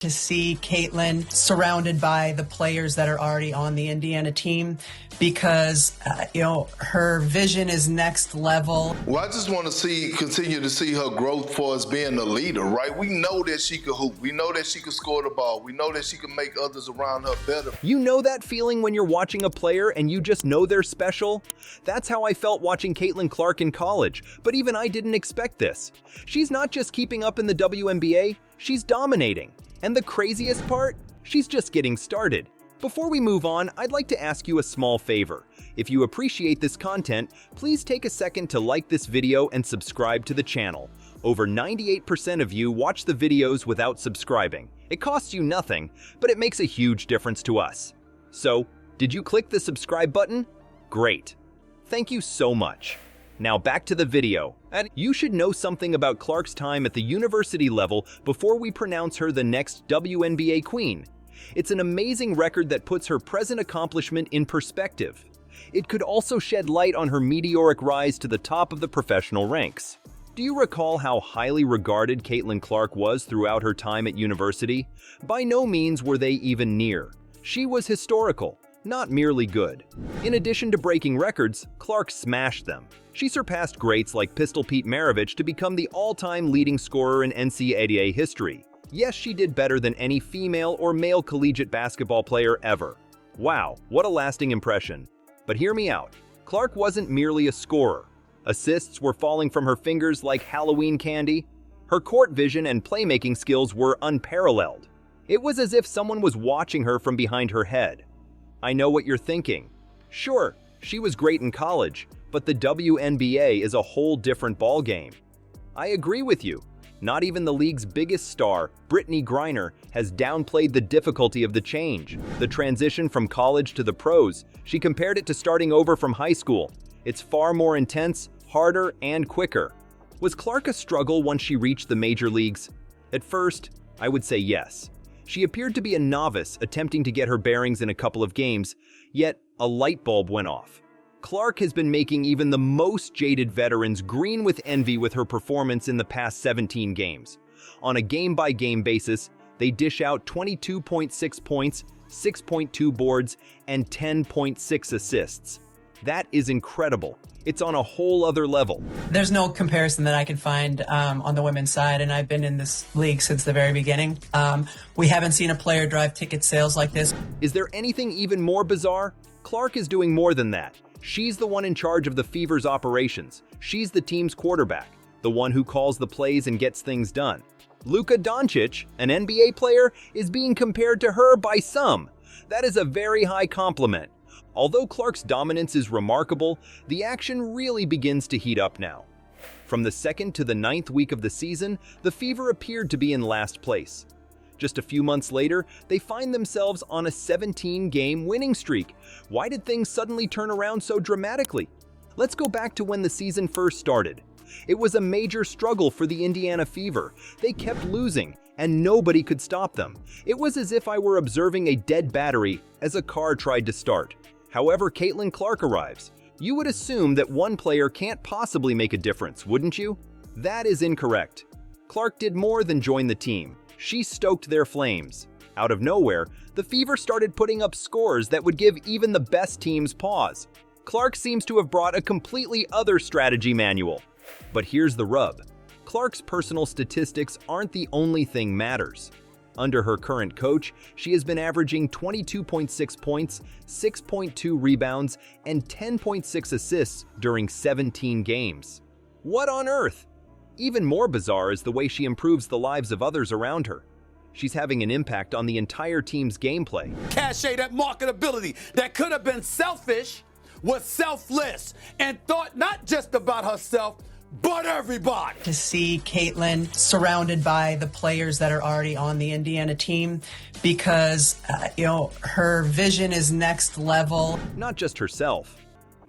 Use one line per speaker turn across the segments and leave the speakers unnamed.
To see Caitlin surrounded by the players that are already on the Indiana team because, her vision is next level.
Well, I just want to continue to see her growth for us being a leader, right? We know that she could hoop. We know that she could score the ball. We know that she can make others around her better.
You know that feeling when you're watching a player and you just know they're special? That's how I felt watching Caitlin Clark in college, but even I didn't expect this. She's not just keeping up in the WNBA, she's dominating. And the craziest part? She's just getting started. Before we move on, I'd like to ask you a small favor. If you appreciate this content, please take a second to like this video and subscribe to the channel. Over 98% of you watch the videos without subscribing. It costs you nothing, but it makes a huge difference to us. So, did you click the subscribe button? Great. Thank you so much. Now back to the video. And you should know something about Clark's time at the university level before we pronounce her the next WNBA queen. It's an amazing record that puts her present accomplishment in perspective. It could also shed light on her meteoric rise to the top of the professional ranks. Do you recall how highly regarded Caitlin Clark was throughout her time at university? By no means were they even near. She was historical, not merely good. In addition to breaking records, Clark smashed them. She surpassed greats like Pistol Pete Maravich to become the all-time leading scorer in NCAA history. Yes, she did better than any female or male collegiate basketball player ever. Wow, what a lasting impression. But hear me out. Clark wasn't merely a scorer. Assists were falling from her fingers like Halloween candy. Her court vision and playmaking skills were unparalleled. It was as if someone was watching her from behind her head. I know what you're thinking. Sure, she was great in college, but the WNBA is a whole different ballgame. I agree with you. Not even the league's biggest star, Brittany Griner, has downplayed the difficulty of the change. The transition from college to the pros, she compared it to starting over from high school. It's far more intense, harder, and quicker. Was Clark a struggle once she reached the major leagues? At first, I would say yes. She appeared to be a novice attempting to get her bearings in a couple of games, yet a light bulb went off. Clark has been making even the most jaded veterans green with envy with her performance in the past 17 games. On a game-by-game basis, they dish out 22.6 points, 6.2 boards, and 10.6 assists. That is incredible. It's on a whole other level.
There's no comparison that I can find on the women's side, and I've been in this league since the very beginning. We haven't seen a player drive ticket sales like this.
Is there anything even more bizarre? Clark is doing more than that. She's the one in charge of the Fever's operations. She's the team's quarterback, the one who calls the plays and gets things done. Luka Doncic, an NBA player, is being compared to her by some. That is a very high compliment. Although Clark's dominance is remarkable, the action really begins to heat up now. From the 2nd to the 9th week of the season, the Fever appeared to be in last place. Just a few months later, they find themselves on a 17-game winning streak. Why did things suddenly turn around so dramatically? Let's go back to when the season first started. It was a major struggle for the Indiana Fever. They kept losing, and nobody could stop them. It was as if I were observing a dead battery as a car tried to start. However, Caitlin Clark arrives. You would assume that one player can't possibly make a difference, wouldn't you? That is incorrect. Clark did more than join the team. She stoked their flames. Out of nowhere, the Fever started putting up scores that would give even the best teams pause. Clark seems to have brought a completely other strategy manual. But here's the rub. Clark's personal statistics aren't the only thing matters. Under her current coach, she has been averaging 22.6 points, 6.2 rebounds, and 10.6 assists during 17 games. What on earth? Even more bizarre is the way she improves the lives of others around her. She's having an impact on the entire team's gameplay.
Cachet, that marketability that could have been selfish, was selfless and thought not just about herself, but everybody.
To see Caitlin surrounded by the players that are already on the Indiana team because, her vision is next level.
Not just herself.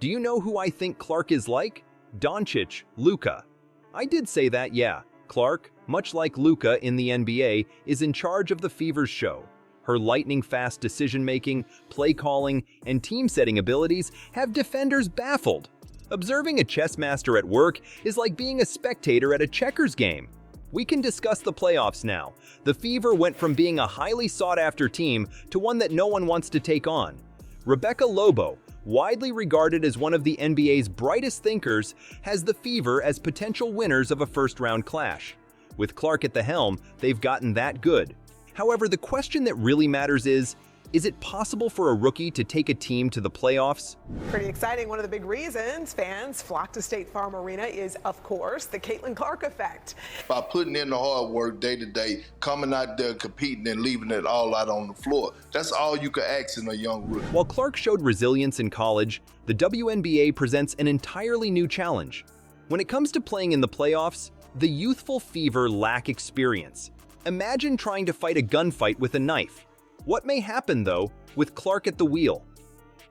Do you know who I think Clark is like? Doncic, Luka. I did say that, yeah. Clark, much like Luka in the NBA, is in charge of the Fever's show. Her lightning-fast decision-making, play-calling, and team-setting abilities have defenders baffled. Observing a chess master at work is like being a spectator at a checkers game. We can discuss the playoffs now. The Fever went from being a highly sought-after team to one that no one wants to take on. Rebecca Lobo, widely regarded as one of the NBA's brightest thinkers, has the Fever as potential winners of a first-round clash. With Clark at the helm, they've gotten that good. However, the question that really matters is it possible for a rookie to take a team to the playoffs?
Pretty exciting. One of the big reasons fans flock to State Farm Arena is, of course, the Caitlin Clark effect.
By putting in the hard work day to day, coming out there competing and leaving it all out on the floor, that's all you can ask in a young rookie.
While Clark showed resilience in college, the WNBA presents an entirely new challenge. When it comes to playing in the playoffs, the youthful Fever lack experience. Imagine trying to fight a gunfight with a knife. What may happen, though, with Clark at the wheel?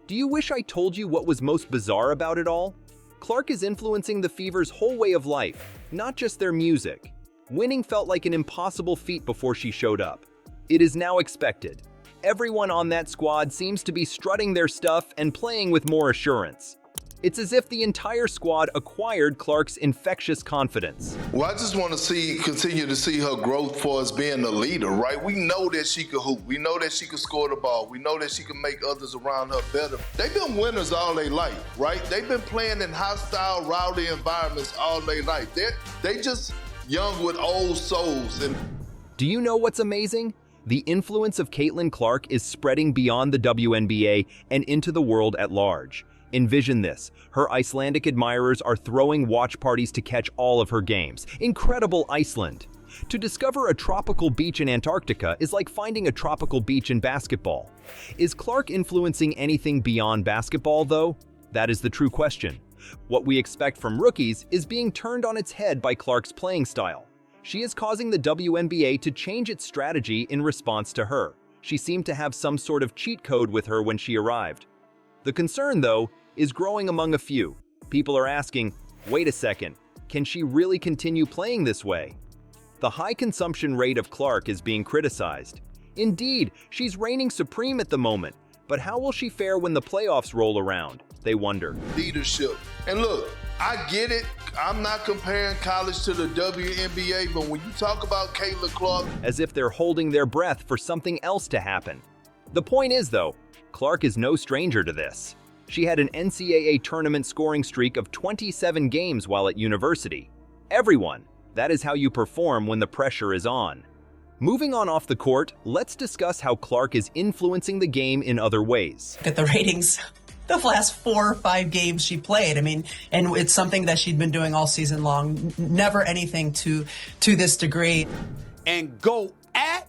Do you wish I told you what was most bizarre about it all? Clark is influencing the Fever's whole way of life, not just their music. Winning felt like an impossible feat before she showed up. It is now expected. Everyone on that squad seems to be strutting their stuff and playing with more assurance. It's as if the entire squad acquired Clark's infectious confidence.
Well, I just want to continue to see her growth for us being a leader, right? We know that she could hoop. We know that she could score the ball. We know that she can make others around her better. They've been winners all their life, right? They've been playing in hostile, rowdy environments all their life. They just young with old souls.
Do you know what's amazing? The influence of Caitlin Clark is spreading beyond the WNBA and into the world at large. Envision this. Her Icelandic admirers are throwing watch parties to catch all of her games. Incredible Iceland! To discover a tropical beach in Antarctica is like finding a tropical beach in basketball. Is Clark influencing anything beyond basketball, though? That is the true question. What we expect from rookies is being turned on its head by Clark's playing style. She is causing the WNBA to change its strategy in response to her. She seemed to have some sort of cheat code with her when she arrived. The concern, though, is growing among a few. People are asking, wait a second, can she really continue playing this way? The high consumption rate of Clark is being criticized. Indeed, she's reigning supreme at the moment, but how will she fare when the playoffs roll around? They wonder.
Leadership. And look, I get it. I'm not comparing college to the WNBA, but when you talk about Caitlin Clark,
as if they're holding their breath for something else to happen. The point is, though, Clark is no stranger to this. She had an NCAA tournament scoring streak of 27 games while at university. Everyone, that is how you perform when the pressure is on. Moving on off the court, let's discuss how Clark is influencing the game in other ways.
Look at the ratings. The last 4 or 5 games she played. I mean, and it's something that she'd been doing all season long. Never anything to this degree.
And go at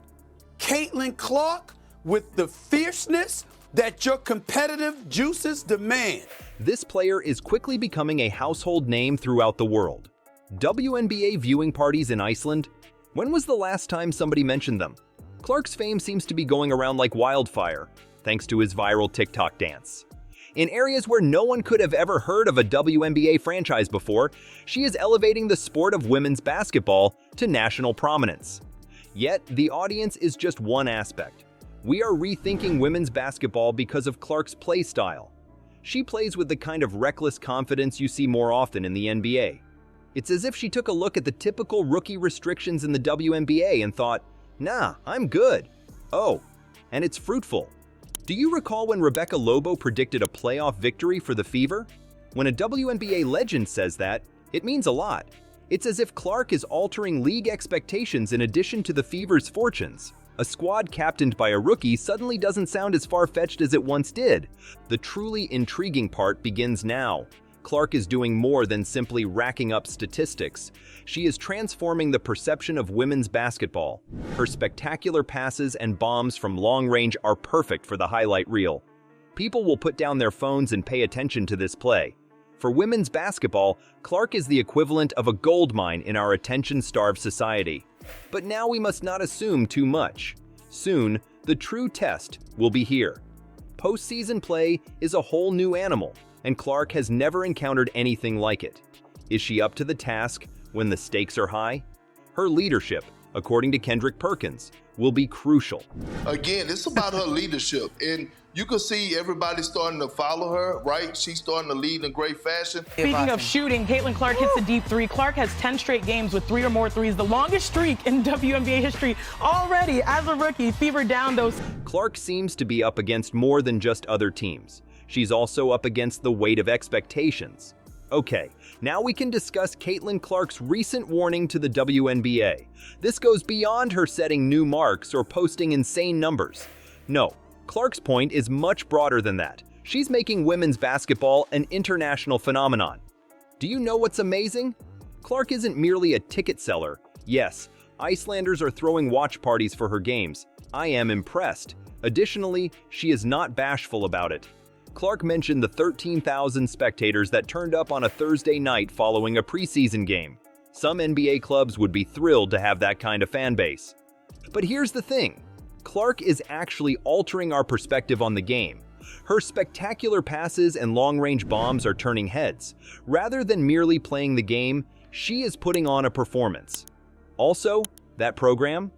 Caitlin Clark with the fierceness that your competitive juices demand.
This player is quickly becoming a household name throughout the world. WNBA viewing parties in Iceland? When was the last time somebody mentioned them? Clark's fame seems to be going around like wildfire, thanks to his viral TikTok dance. In areas where no one could have ever heard of a WNBA franchise before, she is elevating the sport of women's basketball to national prominence. Yet, the audience is just one aspect. We are rethinking women's basketball because of Clark's play style. She plays with the kind of reckless confidence you see more often in the NBA. It's as if she took a look at the typical rookie restrictions in the WNBA and thought, nah, I'm good. Oh, and it's fruitful. Do you recall when Rebecca Lobo predicted a playoff victory for the Fever? When a WNBA legend says that, it means a lot. It's as if Clark is altering league expectations in addition to the Fever's fortunes. A squad captained by a rookie suddenly doesn't sound as far-fetched as it once did. The truly intriguing part begins now. Clark is doing more than simply racking up statistics. She is transforming the perception of women's basketball. Her spectacular passes and bombs from long range are perfect for the highlight reel. People will put down their phones and pay attention to this play. For women's basketball, Clark is the equivalent of a gold mine in our attention-starved society. But now we must not assume too much. Soon, the true test will be here. Postseason play is a whole new animal, and Clark has never encountered anything like it. Is she up to the task when the stakes are high? Her leadership, according to Kendrick Perkins, will be crucial.
Again, it's about her leadership. And you can see everybody starting to follow her, right? She's starting to lead in great fashion.
Speaking of shooting, Caitlin Clark hits a deep three. Clark has 10 straight games with 3 or more threes, the longest streak in WNBA history already as a rookie. Fever down those.
Clark seems to be up against more than just other teams. She's also up against the weight of expectations. Okay, now we can discuss Caitlin Clark's recent warning to the WNBA. This goes beyond her setting new marks or posting insane numbers. No, Clark's point is much broader than that. She's making women's basketball an international phenomenon. Do you know what's amazing? Clark isn't merely a ticket seller. Yes, Icelanders are throwing watch parties for her games. I am impressed. Additionally, she is not bashful about it. Clark mentioned the 13,000 spectators that turned up on a Thursday night following a preseason game. Some NBA clubs would be thrilled to have that kind of fan base. But here's the thing. Clark is actually altering our perspective on the game. Her spectacular passes and long-range bombs are turning heads. Rather than merely playing the game, she is putting on a performance. Also, that program,